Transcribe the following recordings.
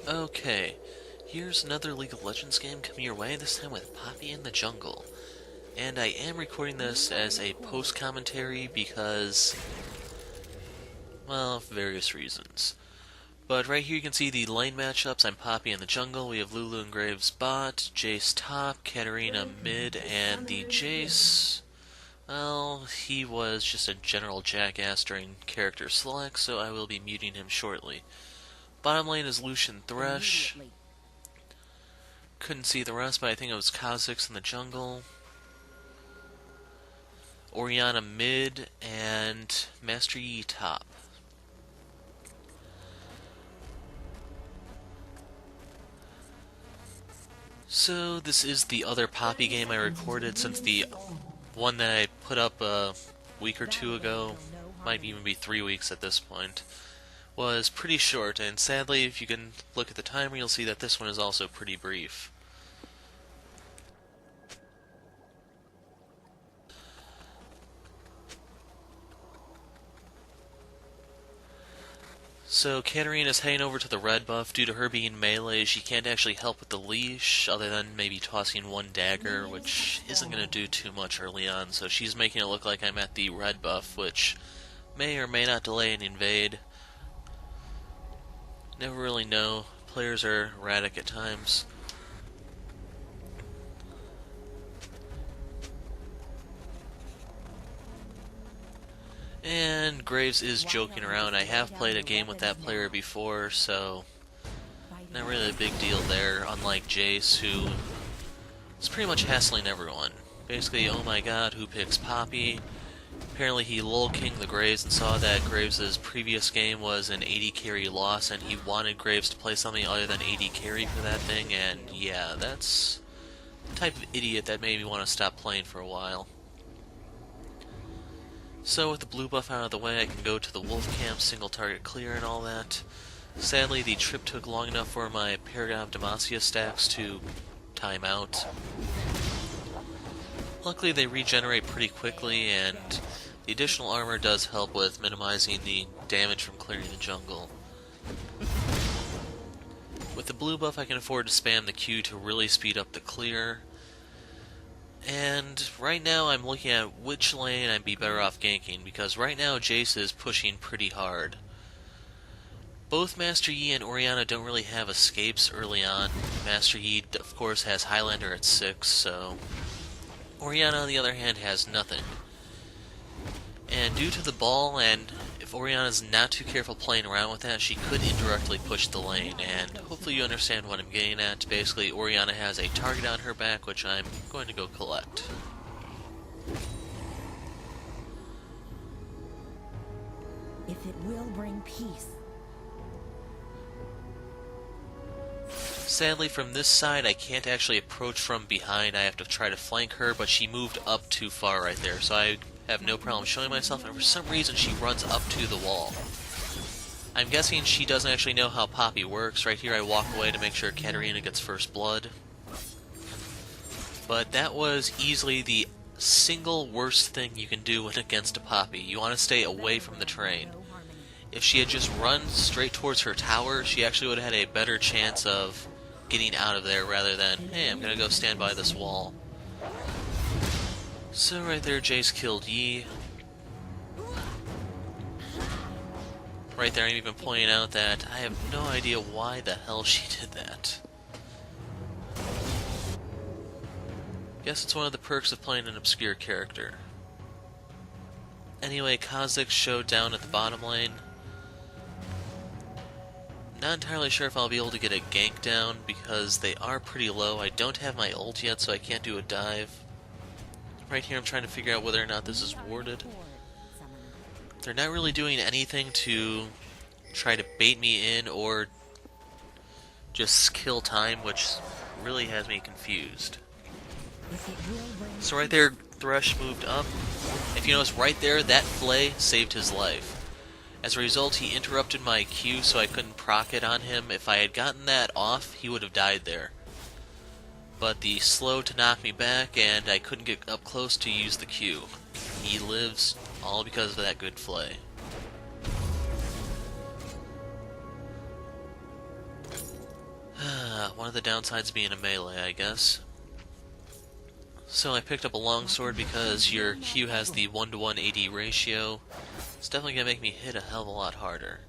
Okay, here's another League of Legends game coming your way, this time with Poppy in the Jungle. And I am recording this as a post-commentary because, well, various reasons. But right here you can see the lane matchups. I'm Poppy in the jungle, we have Lulu and Graves bot, Jace top, Katarina mid, and the Jace, well, he was just a general jackass during character select, so I will be muting him shortly. Bottom lane is Lucian Thresh. Couldn't see the rest, but I think it was Kha'Zix in the jungle. Orianna mid, and Master Yi top. So this is the other Poppy game I recorded, since the one that I put up a week or two ago, might even be 3 weeks at this point, was pretty short, and sadly if you can look at the timer you'll see that this one is also pretty brief. So Katarina's heading over to the red buff. Due to her being melee, she can't actually help with the leash, other than maybe tossing one dagger, which isn't going to do too much early on, so she's making it look like I'm at the red buff, which may or may not delay an invade. Never really know. Players are erratic at times. And Graves is joking around. I have played a game with that player before, so not really a big deal there, unlike Jace, who is pretty much hassling everyone. Basically, oh my god, who picks Poppy? Apparently he lol-kinged the Graves and saw that Graves' previous game was an 80 carry loss, and he wanted Graves to play something other than 80 carry for that thing, and yeah, that's the type of idiot that made me want to stop playing for a while. So with the blue buff out of the way, I can go to the wolf camp, single target clear and all that. Sadly, the trip took long enough for my Paragon of Demacia stacks to time out. Luckily they regenerate pretty quickly, and the additional armor does help with minimizing the damage from clearing the jungle. With the blue buff I can afford to spam the Q to really speed up the clear. And right now I'm looking at which lane I'd be better off ganking, because right now Jace is pushing pretty hard. Both Master Yi and Orianna don't really have escapes early on. Master Yi, of course, has Highlander at 6, so Orianna, on the other hand, has nothing. And due to the ball, and if Orianna's not too careful playing around with that, she could indirectly push the lane, and hopefully you understand what I'm getting at. Basically, Orianna has a target on her back, which I'm going to go collect. If it will bring peace. Sadly, from this side, I can't actually approach from behind. I have to try to flank her, but she moved up too far right there, so I have no problem showing myself, and for some reason she runs up to the wall. I'm guessing she doesn't actually know how Poppy works. Right here I walk away to make sure Katarina gets first blood. But that was easily the single worst thing you can do when against a Poppy. You want to stay away from the train. If she had just run straight towards her tower, she actually would have had a better chance of getting out of there rather than, hey, I'm gonna go stand by this wall. So right there, Jace killed Yi. Right there, I'm even pointing out that I have no idea why the hell she did that. Guess it's one of the perks of playing an obscure character. Anyway, Kha'Zix showed down at the bottom lane. Not entirely sure if I'll be able to get a gank down because they are pretty low. I don't have my ult yet, so I can't do a dive. Right here I'm trying to figure out whether or not this is warded. They're not really doing anything to try to bait me in or just kill time, which really has me confused. So right there, Thresh moved up. If you notice right there, that flay saved his life. As a result, he interrupted my Q so I couldn't proc it on him. If I had gotten that off, he would have died there. But the slow to knock me back, and I couldn't get up close to use the Q. He lives all because of that good flay. one of the downsides being a melee, I guess. So I picked up a longsword because your Q has the 1-to-1 AD ratio. It's definitely going to make me hit a hell of a lot harder.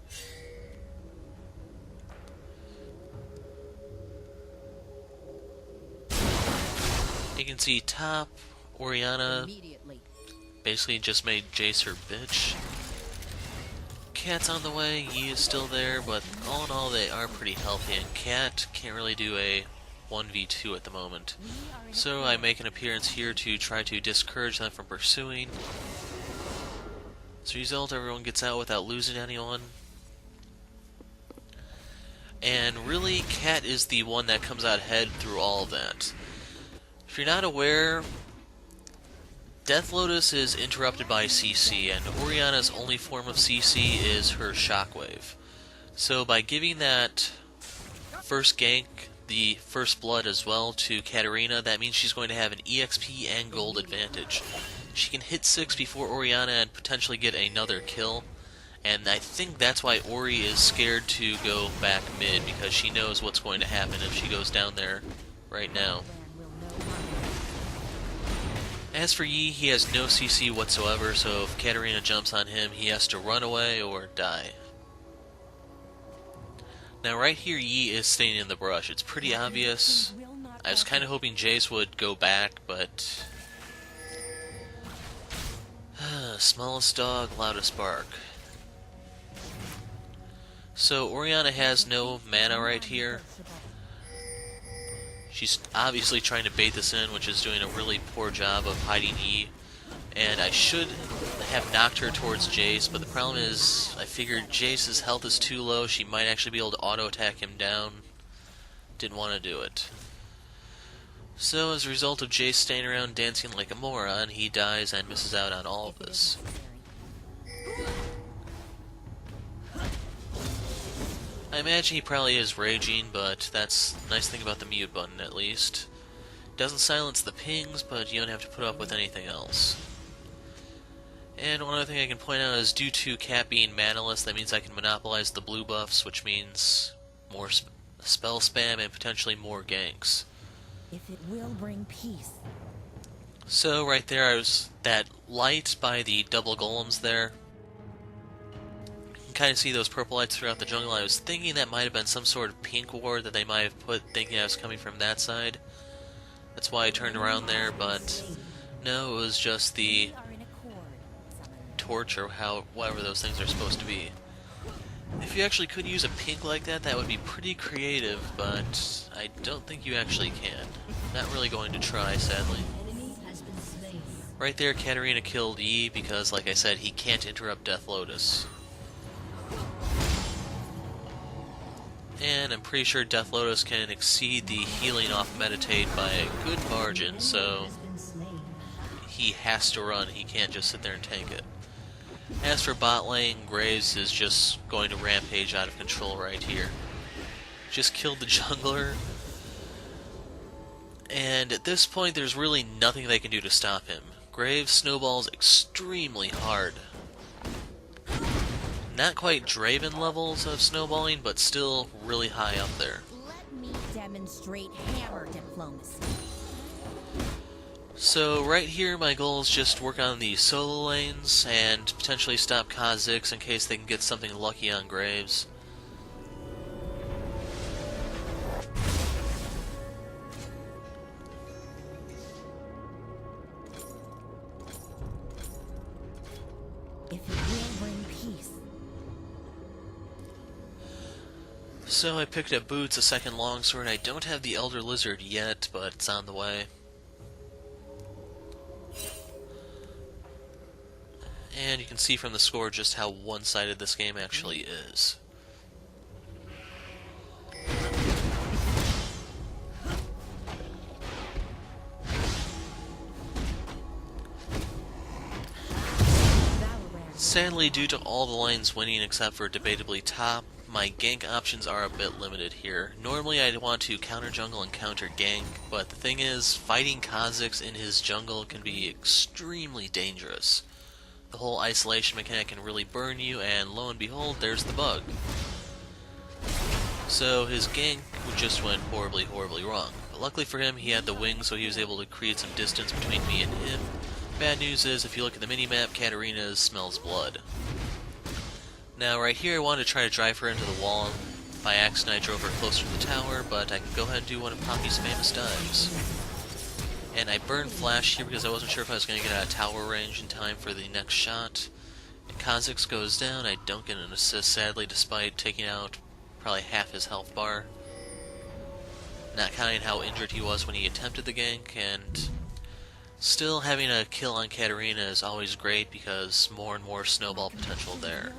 You can see top, Oriana basically just made Jace her bitch. Cat's on the way, Yi is still there, but all in all they are pretty healthy, and Cat can't really do a 1v2 at the moment. So I make an appearance here to try to discourage them from pursuing. As a result, everyone gets out without losing anyone. And really, Cat is the one that comes out ahead through all of that. If you're not aware, Death Lotus is interrupted by CC, and Oriana's only form of CC is her Shockwave. So by giving that first gank, the first blood as well, to Katarina, that means she's going to have an EXP and gold advantage. She can hit 6 before Oriana and potentially get another kill, and I think that's why Ori is scared to go back mid, because she knows what's going to happen if she goes down there right now. As for Yi, he has no CC whatsoever, so if Katarina jumps on him, he has to run away or die. Now right here, Yi is staying in the brush. It's pretty obvious. I was kind of hoping Jace would go back, but... smallest dog, loudest bark. So Oriana has no mana right here. She's obviously trying to bait this in, which is doing a really poor job of hiding Yi. And I should have knocked her towards Jace, but the problem is, I figured Jace's health is too low, she might actually be able to auto-attack him down. Didn't want to do it. So as a result of Jace staying around dancing like a moron, he dies and misses out on all of this. I imagine he probably is raging, but that's the nice thing about the mute button, at least. Doesn't silence the pings, but you don't have to put up with anything else. And one other thing I can point out is, due to Cat being manaless, that means I can monopolize the blue buffs, which means more spell spam and potentially more ganks. If it will bring peace. So right there, I was that light by the double golems there. You can kind of see those purple lights throughout the jungle. I was thinking that might have been some sort of pink ward that they might have put, thinking I was coming from that side. That's why I turned around there, but no, it was just the torch or whatever those things are supposed to be. If you actually could use a pink like that, that would be pretty creative, but I don't think you actually can. Not really going to try, sadly. Right there, Katarina killed Yi because, like I said, he can't interrupt Death Lotus. And I'm pretty sure Death Lotus can exceed the healing off Meditate by a good margin, so he has to run, he can't just sit there and tank it. As for bot lane, Graves is just going to rampage out of control right here. Just killed the jungler, and at this point there's really nothing they can do to stop him. Graves snowballs extremely hard. Not quite Draven levels of snowballing, but still really high up there. Let me demonstrate hammer diplomacy. So right here, my goal is just work on the solo lanes and potentially stop Kha'Zix in case they can get something lucky on Graves. If it will bring peace. So I picked up Boots, a second longsword. I don't have the Elder Lizard yet, but it's on the way. And you can see from the score just how one-sided this game actually is. Sadly, due to all the lanes winning except for debatably top, my gank options are a bit limited here. Normally I'd want to counter jungle and counter gank, but the thing is, fighting Kha'Zix in his jungle can be extremely dangerous. The whole isolation mechanic can really burn you, and lo and behold, there's the bug. So his gank just went horribly, horribly wrong. But luckily for him, he had the wings, so he was able to create some distance between me and him. Bad news is, if you look at the minimap, Katarina smells blood. Now, right here, I wanted to try to drive her into the wall. By accident, I drove her closer to the tower, but I can go ahead and do one of Poppy's famous dives. And I burned Flash here because I wasn't sure if I was going to get out of tower range in time for the next shot. And Kha'Zix goes down. I don't get an assist, sadly, despite taking out probably half his health bar. Not counting how injured he was when he attempted the gank, and still having a kill on Katarina is always great because more and more snowball potential there.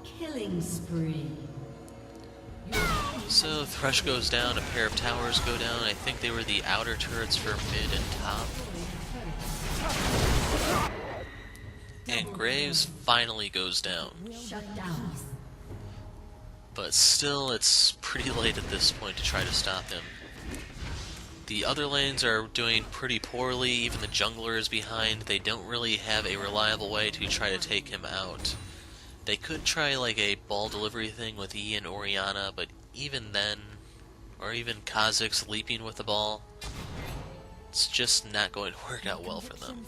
Killing spree. So Thresh goes down, a pair of towers go down. I think they were the outer turrets for mid and top. And Graves finally goes down. Shut down. But still, it's pretty late at this point to try to stop him. The other lanes are doing pretty poorly, even the jungler is behind. They don't really have a reliable way to try to take him out. They could try like a ball delivery thing with E and Orianna, but even then, or even Kha'Zix leaping with the ball, it's just not going to work out well for them.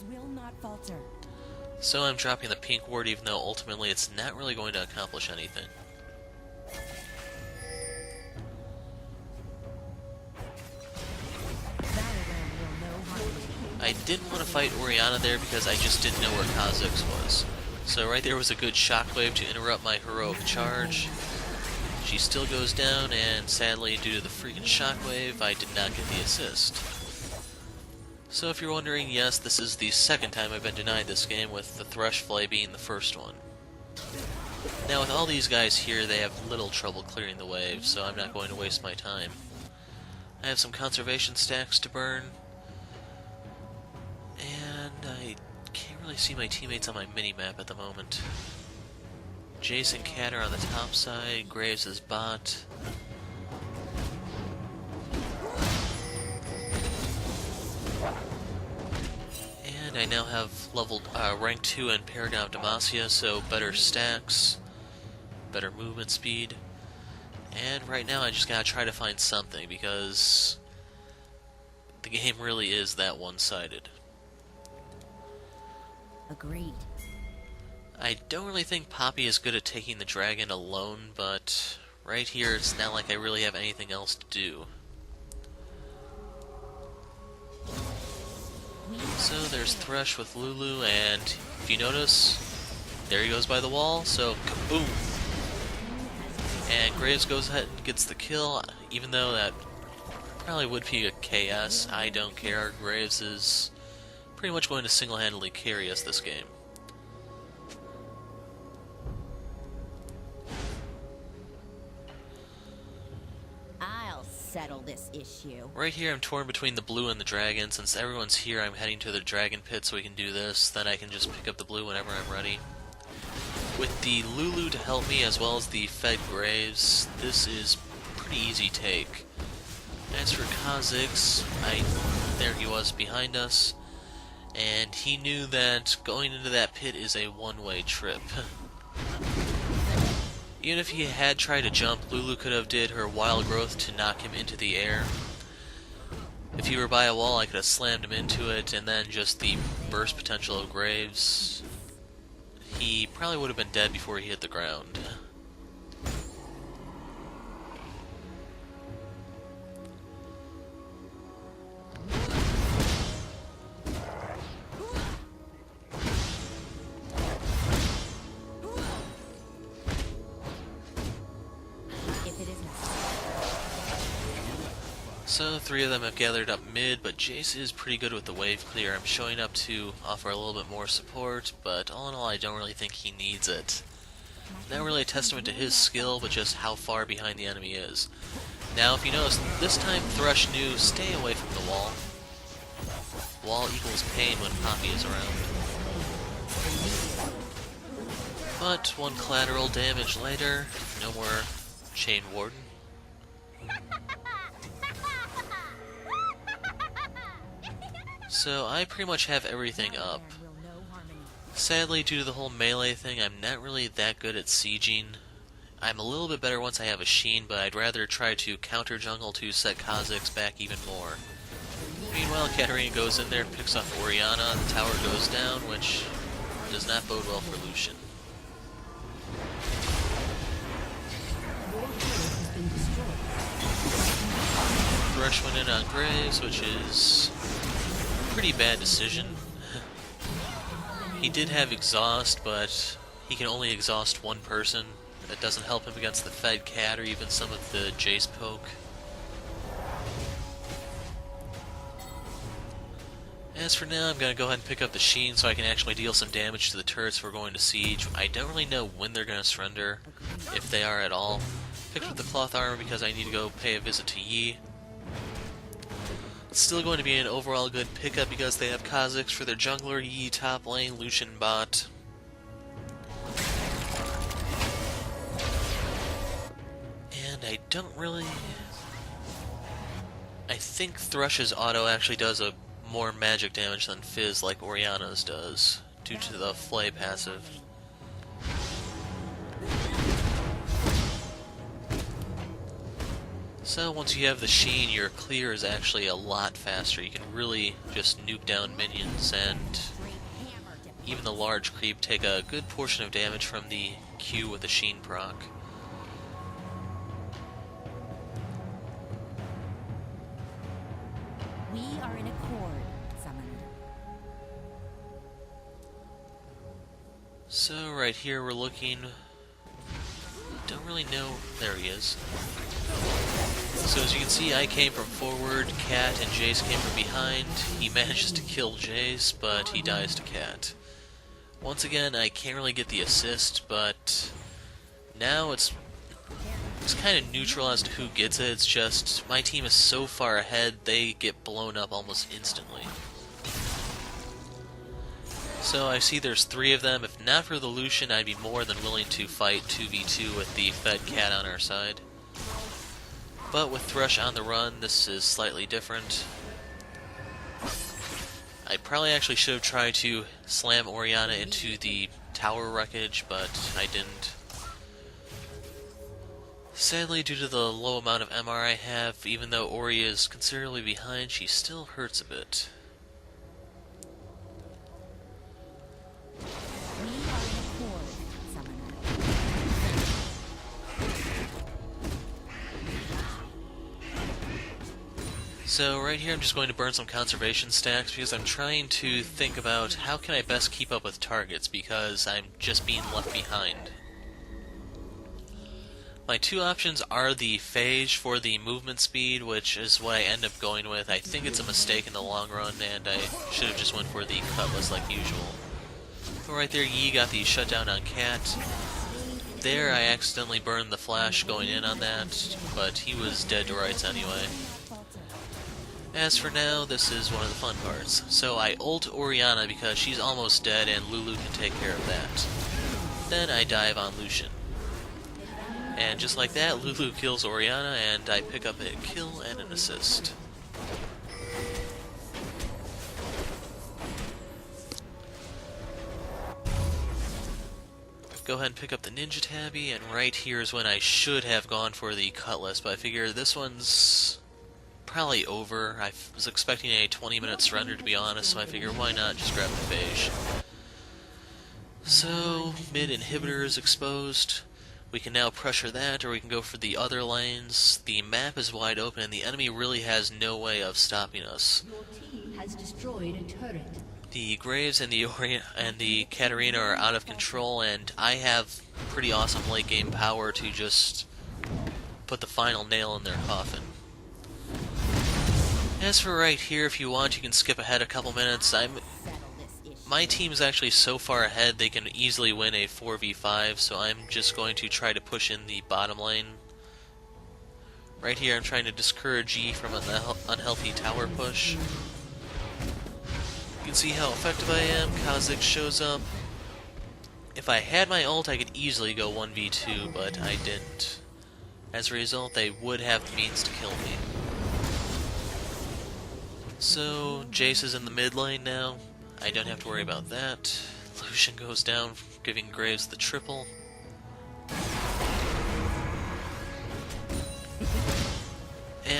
So I'm dropping the pink ward, even though ultimately it's not really going to accomplish anything. I didn't want to fight Orianna there because I just didn't know where Kha'Zix was. So right there was a good shockwave to interrupt my heroic charge. She still goes down, and sadly, due to the freaking shockwave, I did not get the assist. So if you're wondering, yes, this is the second time I've been denied this game, with the Thresh Flay being the first one. Now with all these guys here, they have little trouble clearing the wave, so I'm not going to waste my time. I have some conservation stacks to burn, and I can't really see my teammates on my minimap at the moment. Jace and Cat are on the top side, Graves is bot. And I now have leveled rank 2 in Paragon of Demacia, so better stacks, better movement speed. And right now I just gotta try to find something, because the game really is that one-sided. Agreed. I don't really think Poppy is good at taking the dragon alone, but right here it's not like I really have anything else to do. So there's Thresh with Lulu, and if you notice, there he goes by the wall, so kaboom! And Graves goes ahead and gets the kill, even though that probably would be a KS. I don't care. Graves is pretty much going to single-handedly carry us this game. I'll settle this issue. Right here I'm torn between the blue and the dragon. Since everyone's here, I'm heading to the dragon pit so we can do this. Then I can just pick up the blue whenever I'm ready. With the Lulu to help me, as well as the Fed Graves, this is pretty easy take. As for Kha'Zix, there he was behind us, and he knew that going into that pit is a one-way trip. Even if he had tried to jump, Lulu could have did her wild growth to knock him into the air. If he were by a wall, I could have slammed him into it, and then just the burst potential of Graves, he probably would have been dead before he hit the ground. So, 3 of them have gathered up mid, but Jace is pretty good with the wave clear. I'm showing up to offer a little bit more support, but all in all, I don't really think he needs it. Not really a testament to his skill, but just how far behind the enemy is. Now, if you notice, this time Thresh knew, stay away from the wall. Wall equals pain when Poppy is around. But one collateral damage later, no more Chain Warden. So I pretty much have everything up. Sadly, due to the whole melee thing, I'm not really that good at sieging. I'm a little bit better once I have a Sheen, but I'd rather try to counter jungle to set Kha'Zix back even more. Meanwhile, Katarina goes in there, picks off Orianna, the tower goes down, which does not bode well for Lucian. Thresh went in on Graves, which is a pretty bad decision. He did have exhaust, but he can only exhaust one person. That doesn't help him against the Fed Cat or even some of the Jace poke. As for now, I'm going to go ahead and pick up the Sheen so I can actually deal some damage to the turrets we're going to siege. I don't really know when they're going to surrender, if they are at all. Picked up the cloth armor because I need to go pay a visit to Yi. It's still going to be an overall good pickup because they have Kha'Zix for their jungler, Yi top lane, Lucian bot. And I don't really... I think Thrush's auto actually does a more magic damage than Fizz like Orianna's does, due to the Flay passive. So once you have the Sheen, your clear is actually a lot faster. You can really just nuke down minions, and even the large creep take a good portion of damage from the Q with the Sheen proc. We are in accord, Summoner. So right here we're looking... Don't really know... There he is. So as you can see, I came from forward, Cat and Jace came from behind. He manages to kill Jace, but he dies to Cat. Once again, I can't really get the assist, but now it's kind of neutral as to who gets it. It's just my team is so far ahead, they get blown up almost instantly. So I see there's 3 of them. If not for the Lucian, I'd be more than willing to fight 2v2 with the Fed Cat on our side. But with Thrush on the run, this is slightly different. I probably actually should have tried to slam Orianna into the tower wreckage, but I didn't. Sadly, due to the low amount of MR I have, even though Ori is considerably behind, she still hurts a bit. We are in accord, Summoner. So right here I'm just going to burn some conservation stacks because I'm trying to think about how can I best keep up with targets because I'm just being left behind. My 2 options are the Phage for the movement speed, which is what I end up going with. I think it's a mistake in the long run, and I should have just went for the Cutlass like usual. But right there, Yi got the shutdown on Cat. There, I accidentally burned the flash going in on that, but he was dead to rights anyway. As for now, this is one of the fun parts. So I ult Orianna because she's almost dead and Lulu can take care of that. Then I dive on Lucian. And just like that, Lulu kills Orianna and I pick up a kill and an assist. Go ahead and pick up the Ninja Tabby, and right here is when I should have gone for the Cutlass, but I figure this one's probably over. I was expecting a 20-minute surrender, to be honest, so I figure why not just grab the Phage. So, mid inhibitor is exposed. We can now pressure that, or we can go for the other lanes. The map is wide open, and the enemy really has no way of stopping us. Your team has destroyed a turret. The Graves and the Katarina are out of control, and I have pretty awesome late game power to just put the final nail in their coffin. As for right here, if you want, you can skip ahead a couple minutes. My team is actually so far ahead they can easily win a 4v5, so I'm just going to try to push in the bottom lane. Right here I'm trying to discourage Yi from an unhealthy tower push. You can see how effective I am. Kha'Zix shows up. If I had my ult, I could easily go 1v2, but I didn't. As a result, they would have the means to kill me. So, Jace is in the mid lane now. I don't have to worry about that. Lucian goes down, giving Graves the triple.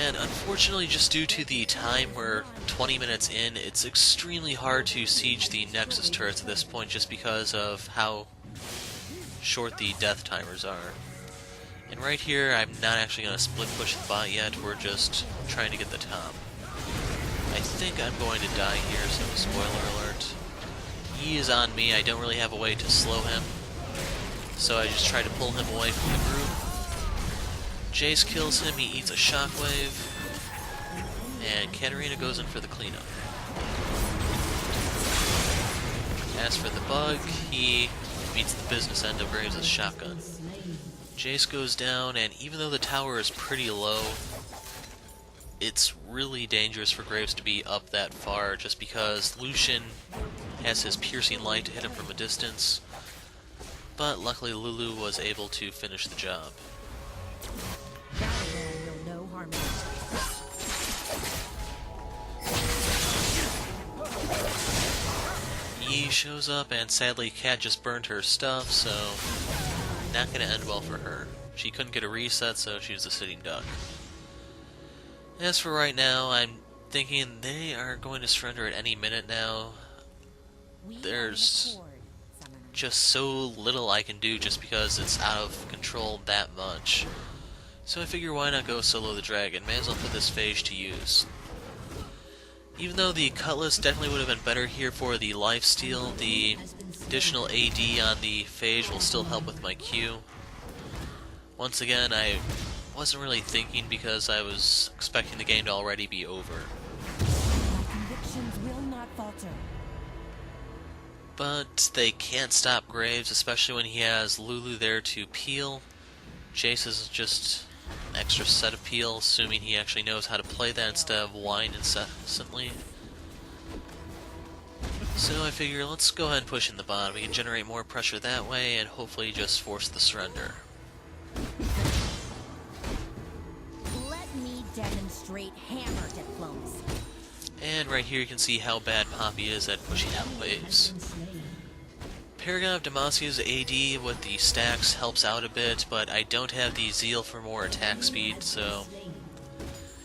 And unfortunately, just due to the time, we're 20 minutes in, it's extremely hard to siege the Nexus turrets at this point just because of how short the death timers are. And right here, I'm not actually going to split push the bot yet, we're just trying to get the top. I think I'm going to die here, so spoiler alert. He is on me, I don't really have a way to slow him, so I just try to pull him away from the group. Jace kills him, he eats a shockwave, and Katarina goes in for the cleanup. As for the bug, he meets the business end of Graves' shotgun. Jace goes down, and even though the tower is pretty low, it's really dangerous for Graves to be up that far, just because Lucian has his piercing light to hit him from a distance, but luckily Lulu was able to finish the job. Yi shows up, and sadly Kat just burned her stuff, so not gonna end well for her. She couldn't get a reset, so she was a sitting duck. As for right now, I'm thinking they are going to surrender at any minute now. There's just so little I can do just because it's out of control that much. So I figure why not go solo the dragon, may as well put this phage to use. Even though the cutlass definitely would have been better here for the lifesteal, the additional AD on the phage will still help with my Q. Once again, I wasn't really thinking because I was expecting the game to already be over. Convictions will not falter. But they can't stop Graves, especially when he has Lulu there to peel. Jace is just an extra set of peel, assuming he actually knows how to play that instead of whine incessantly. So I figure let's go ahead and push in the bot. We can generate more pressure that way and hopefully just force the surrender. Let me demonstrate hammer diplomacy. And right here you can see how bad Poppy is at pushing out waves. Paragon of Demacia's AD with the stacks helps out a bit, but I don't have the zeal for more attack speed, so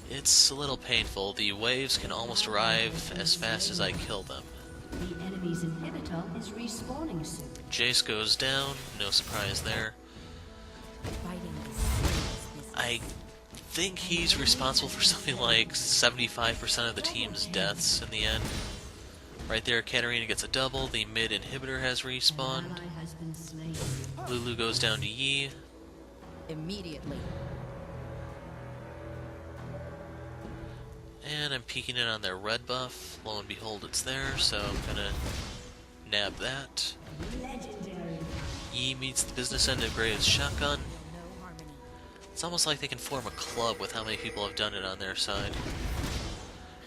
it's a little painful. The waves can almost arrive as fast as I kill them. The enemy's inhibitor is respawning soon. Jace goes down, no surprise there. I think he's responsible for something like 75% of the team's deaths in the end. Right there, Katarina gets a double, the mid inhibitor has respawned. Lulu goes down to Yi. Immediately. And I'm peeking in on their red buff. Lo and behold, it's there, so I'm gonna nab that. Yi meets the business end of Graves' shotgun. It's almost like they can form a club with how many people have done it on their side.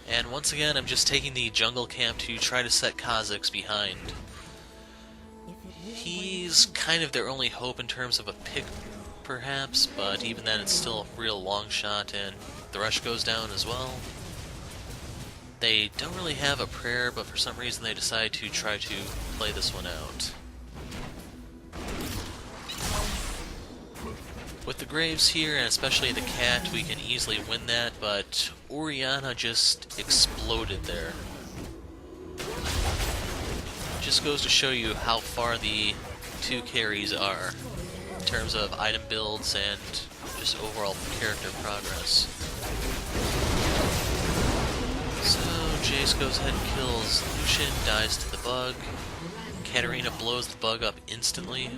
And once again, I'm just taking the jungle camp to try to set Kha'Zix behind. He's kind of their only hope in terms of a pick, perhaps, but even then it's still a real long shot, and Thresh goes down as well. They don't really have a prayer, but for some reason they decide to try to play this one out. With the Graves here, and especially the cat, we can easily win that, but Orianna just exploded there. Just goes to show you how far the two carries are in terms of item builds and just overall character progress. So Jace goes ahead and kills Lucian, dies to the bug. Katarina blows the bug up instantly.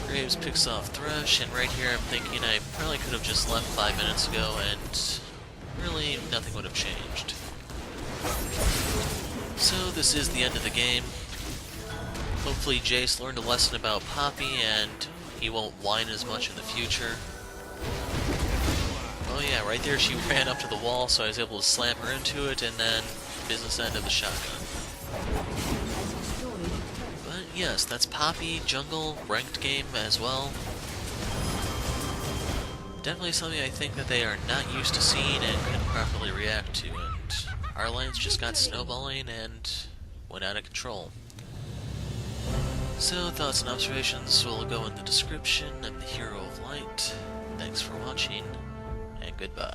Graves picks off Thresh, and right here I'm thinking I probably could have just left 5 minutes ago and really nothing would have changed. So this is the end of the game. Hopefully Jace learned a lesson about Poppy and he won't whine as much in the future. Oh yeah, right there she ran up to the wall, so I was able to slam her into it, and then business end of the shotgun. But yes, that's Poppy, jungle, ranked game as well. Definitely something I think that they are not used to seeing and couldn't properly react to, and our lanes just got snowballing and went out of control. So, thoughts and observations will go in the description. I'm the Hero of Light. Thanks for watching. watching, and goodbye.